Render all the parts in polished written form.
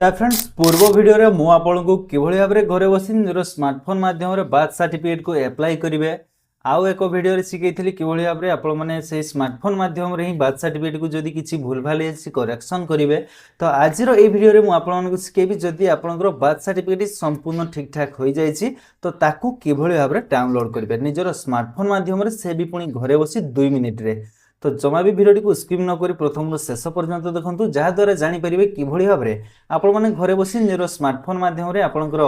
Friends पूर्व video रे मु आपको किभଳି भाबरे घरे बसी निजर स्मार्टफोन माध्यम रे बर्थ सर्टिफिकेट को अप्लाई करिवे आउ एक वीडियो रे सिखैथिली किभଳି भाबरे आपण माने से स्मार्टफोन माध्यम रे ही बर्थ सर्टिफिकेट को जदी किछि भूल भाल अछि करेक्शन करिवे तो आज रो ए वीडियो रे मु आपन को सिखेबी जदी आपनकर बर्थ सर्टिफिकेट संपूर्ण ठीक ठाक होई जायछि तो ताकू किभଳି भाबरे डाउनलोड करिवे निजर स्मार्टफोन माध्यम रे से भी पुनी घरे बसी 2 मिनिट रे तो जमा भी भिडियो को स्किप न करी प्रथम शेष पर्यंत देखंतु जहा द्वारा जानि परिबे किभଳି भाबरे आपण माने घरे बसी निजर स्मार्टफोन माध्यम रे आपनकर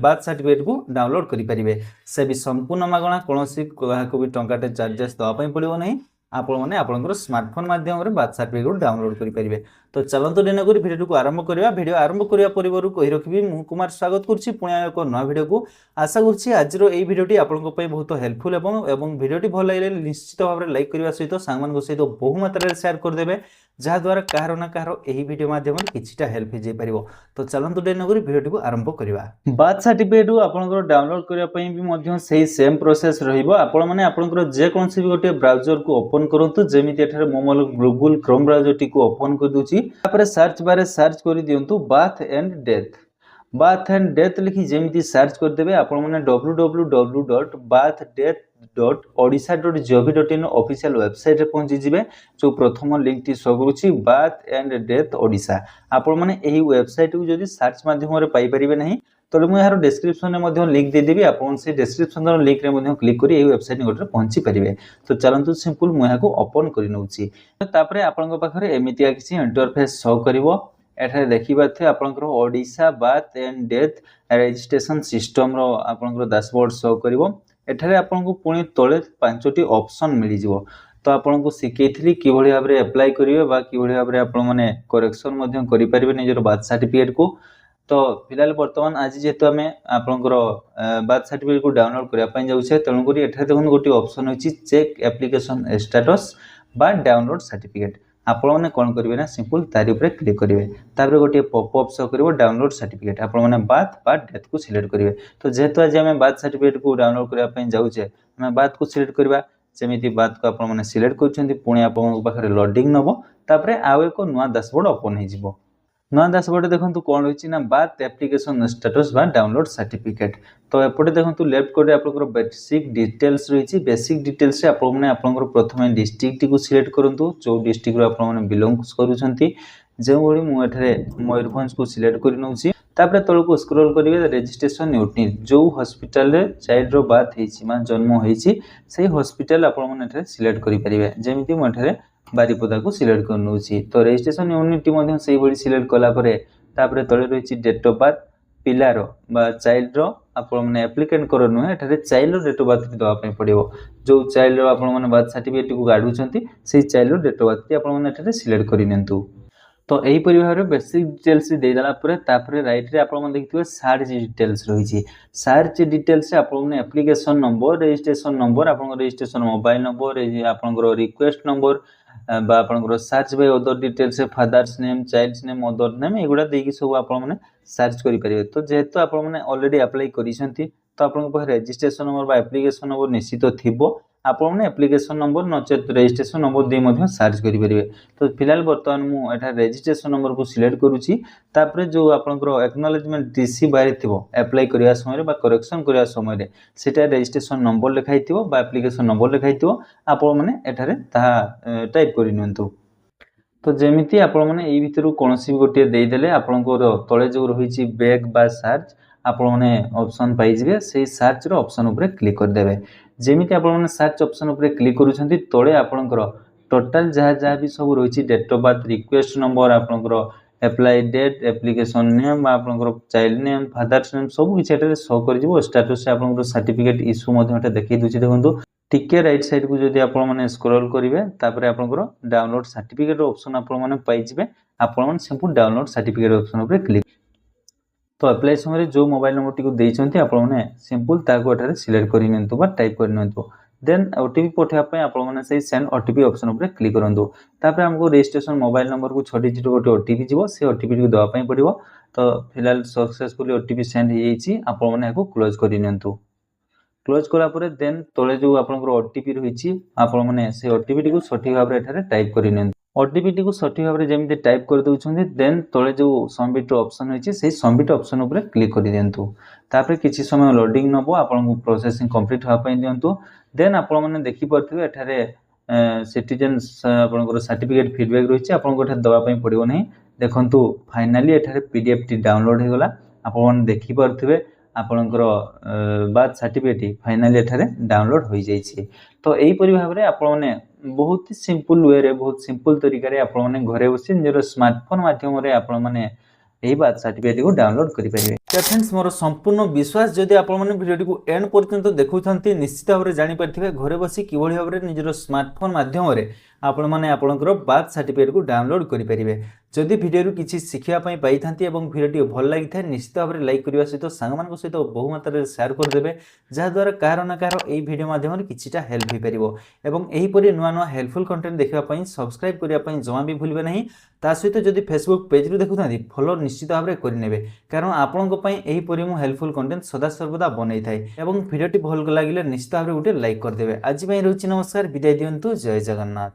बर्थ सर्टिफिकेट को डाउनलोड करि परिबे से भी संपूर्ण मागणा कोनोसी को भी टंकाटे चार्जेस दवा पई पड़िबो नै आपण माने आपनकर स्मार्टफोन माध्यम रे बर्थ सर्टिफिकेट को डाउनलोड करि परिबे तो चलंतु दिन करी वीडियो को आरंभ करिया वीडियो आरंभ करिया परिवार को कहि रखिबी मु कुमार स्वागत करछि पुणी एक नया वीडियो को आशा करछि आज रो एई वीडियोटी आपनको पई बहुत हेल्पफुल एवं वीडियोटी भल लागले निश्चित भाव रे लाइक करबा सहित सांगमान को सहित बहु मात्रा रे शेयर कर देबे जहा द्वारा काहरो ना काहरो एही वीडियो माध्यम रे किछिटा हेल्प हे जे परिबो तो चलंतु दिन करी वीडियोटी को आरंभ करिवा बर्थ सर्टिफिकेट आपनकर डाउनलोड करिया पई भी मध्य सेही सेम प्रोसेस रहिबो आपण माने आपनकर जे कोनसी भी गोटे ब्राउजर को ओपन करंतु जेमिति एठारे मोबाइल गूगल क्रोम ब्राउजर टी को ओपन कर दूची तापर सर्च बारे सर्च कर दियंतु बर्थ एंड डेथ लिखि जेमिति सर्च कर देबे आपण माने www.birthdeath.odisha.gov.in ऑफिशियल वेबसाइट रे पहुंची जिवे जो प्रथम लिंक टी शो करूची बर्थ एंड डेथ ओडिशा आपण माने एही वेबसाइट को जदी सर्च माध्यम रे पाई परिबे नहीं तो मु यार डिस्क्रिप्शन में मध्य लिंक दे देबी आपण से डिस्क्रिप्शन रो लिंक रे मध्य क्लिक करी एही वेबसाइट निकट रे पहुंची परिबे तो चलंतु सिंपल मु याको ओपन करि नउची तापरे आपन पाखरे एमितिया किछि इंटरफेस शो करिवो एठारे देखिबा थे आपनकर Odisha birth and death registration system रो आपनकर डैशबोर्ड शो करिवो एठारे आपनको पुणी तळे पांचटी ऑप्शन मिली जिवो तो आपनको सिकेइथिली किभଳି भाबरे अप्लाई करिवे बा किभଳି भाबरे आपण माने करेक्शन मध्य करि परिबे निजर बर्थ सर्टिफिकेट को तो फिलहाल वर्तमान आज जेतु हमें आपनकर बर्थ सर्टिफिकेट को डाउनलोड करिया पई जाउ छे तणु करी एठारे देखन गोटी ऑप्शन होची चेक एप्लीकेशन स्टेटस बा डाउनलोड सर्टिफिकेट आपण माने कोन करिवे ना सिंपल तारि ऊपर क्लिक करिवे तापर गोटी पॉपअप शो करिवो डाउनलोड सर्टिफिकेट आपण माने बर्थ बा डेथ को सिलेक्ट करिवे तो जेतु आज हमें बर्थ सर्टिफिकेट को डाउनलोड करिया पई जाउ छे हमें बर्थ को सिलेक्ट करबा जेमिति बर्थ को आपण माने सिलेक्ट करछन्ती पुणी आपण पाखरे लोडिंग नबो तापर आउ एको नुवा डैशबोर्ड ओपन हे जिवो नुआ डैशबोर्ड देखंतु कोन होइछि ना बर्थ एप्लीकेशन स्टेटस बा डाउनलोड सर्टिफिकेट तो एपटे देखंतु लेफ्ट कोड आपनकर बेसिक डिटेल्स रहिछि बेसिक डिटेल्स से आपण माने आपनकर प्रथमे डिस्ट्रिक्ट को सिलेक्ट करंतु जो डिस्ट्रिक्ट रो आपण माने बिलोंग्स करूछन्ती जे भଳି मु एठारे मयूरभंज को सिलेक्ट करि नउछि तापर तळ को स्क्रॉल करिवे रजिस्ट्रेशन यूनिट जो हॉस्पिटल रे चाइल्ड रो बात हेछि मान जन्म हेछि सेही हॉस्पिटल आपण माने एठारे सिलेक्ट करि परिवे जेमिति मु एठारे बारीपदा को सिलेक्ट कर नउछि तो रजिस्ट्रेशन यूनिट मध्य सेही भଳି सिलेक्ट कला परे तापर तळे रहिछि डेट ऑफ बर्थ पिलारो बा चाइल्ड रो आपण माने एप्लीकेंट कर नु एठारे चाइल्ड रो डेट ऑफ बर्थ दवा पई पड़िबो जो चाइल्ड रो आपण माने बर्थ सर्टिफिकेट को गाडू छंती सेही चाइल्ड रो डेट ऑफ बर्थ आपण माने एठारे सिलेक्ट करि नंतु तो एही परिवार बेसिक डिटेल्स दे दला परे तापर राइट रे आपण माने देखिथिबे सर्च डिटेल्स रहिछि सर्च डिटेल्स से आपण माने एप्लीकेशन नंबर रजिस्ट्रेशन नंबर आपण रजिस्ट्रेशन मोबाइल नंबर आपण रिक्वेस्ट नंबर बा आपनकर सर्च बाय अदर डिटेल्स से father's name child's name other name एगुडा देकी सब आपण माने सर्च करि परिबे तो जेहेतु आपण माने ऑलरेडी अप्लाई करिसंती तो आपण को रजिस्ट्रेशन नंबर बा एप्लीकेशन नंबर निश्चित थिबो आपण माने एप्लीकेशन नंबर नचेत रजिस्ट्रेशन नंबर दे मध्य सर्च करि परिबे तो फिलहाल वर्तमान मु एठा रजिस्ट्रेशन नंबर को सिलेक्ट करूची तापर जो आपनकर एक्नॉलेजमेंट रिसी बारे थिबो अप्लाई करिया समय बा करेक्शन करिया समय रे सेटा रजिस्ट्रेशन नंबर लिखाइ थिबो बा एप्लीकेशन नंबर लिखाइ थिबो आपण माने एठारे ता टाइप करि नियंतु तो जेमिति आपण माने एई भितरु कोनोसी गोटे देई देले आपनकर तळे जो रहिछि बैक बा सर्च आपण माने ऑप्शन पाइ जिवे सेही सर्च रो ऑप्शन ऊपर क्लिक कर देबे जेमिति आपण माने सर्च ऑप्शन ऊपर क्लिक करूछन्ती तळे आपनकर टोटल जहा भी सब रहिछि date of birth request number आपनकर अप्लाई डेट एप्लीकेशन नेम आपनकर चाइल्ड नेम फादर्स नेम सब किछ एटारे शो कर जिवो स्टेटस से आपनकर सर्टिफिकेट इशू मध्य एटा देखै दुछि देखंतु टिके राइट साइड को जदी आपण माने स्क्रॉल करिवे तापर आपनकर डाउनलोड सर्टिफिकेट ऑप्शन आपण माने पाइ जिवे आपण माने सिंपल डाउनलोड सर्टिफिकेट ऑप्शन ऊपर क्लिक तो अप्लाई समय जो मोबाइल नंबर टी को देइछन्ती आपण माने सिंपल ताको एटारे सिलेक्ट करि नंतु बा टाइप करि नंतु देन ओटीपी पठा पय आपण माने सेही सेंड ओटीपी ऑप्शन ऊपर क्लिक करंतु तापर हमको रजिस्ट्रेशन मोबाइल नंबर को 6 डिजिट गोटे ओटीपी जीवो से ओटीपी को दवा पय पड़िवो तो फिलहाल सक्सेसफुली ओटीपी सेंड हे जाईछि आपण माने को क्लोज करि नंतु क्लोज कला परे देन तळे जो आपनकर ओटीपी रहिछि आपण माने से ओटीपी टी को सठिक भाबरे एठारे टाइप करि नंतु ओटीपी को सठिक भाव में जमी टाइप कर दौरान देन तले जो सबमिट ऑप्शन होती है सबमिट ऑप्शन उपर क्लिक कर दिंतु तापर किसी समय लोडिंग नब आपको प्रोसेसिंग कंप्लीट होगापी दिंतु देन आपण मैंने देखिपे एठारे सिटीजन आपंकर सर्टिफिकेट फीडबैक रही है आपको दवाई पड़ो नहीं देखु फाइनाली एठारे पीडीएफ टी डाउनलोड हो गला आपण देखिपे आपणकर बार्थ सर्टिफिकेट फाइनाली एठारे डाउनलोड हो जाइए। तो यहीपरि भाव में आपण मैंने बहुत ही सिंपल वे रे बहुत सिंपल तरीके आपण मैंने घरे बसी निजर स्मार्टफोन माध्यम आपण मैंने यही बात सर्टिफिकेट को डाउनलोड करेंगे। फ्रेंड्स मोर संपूर्ण विश्वास जदि आपण मैंने वीडियो को एंड पर्यंत देखुंत निश्चित भाव में जानीपारे घरे बसी किभली भाव में निजर स्मार्टफोन माध्यम आपण मैंने आपंकर बार्थ सर्टिफिकेट को डाउनलोड करेंगे। जदि वीडियो किसी शिखापी पाई भिडियो भल लगी था निश्चित भाव में लाइक करने सहित सांग सहित बहु मात्रा शेयर करदे जहाद्वारा कह ना कह भिडियो माध्यम किछिटा हेल्प हो पार और यहीपरि नुआ नुआ हेल्पफुल कंटेंट देखापी सब्सक्राइब करने जमा भी भूलें नहीं ता सहित जदि फेसबुक पेज रू देखुं फॉलो निश्चित भाव में करेंगे कारण आपंपरी मुझे हेल्पफुल कंटेंट सदासर्वदा बनई थाए और भिडियो भल लगे निश्चित भाव में गोटे लाइक करदे। आज रोची नमस्कार विदाय दिंतु जय जगन्नाथ।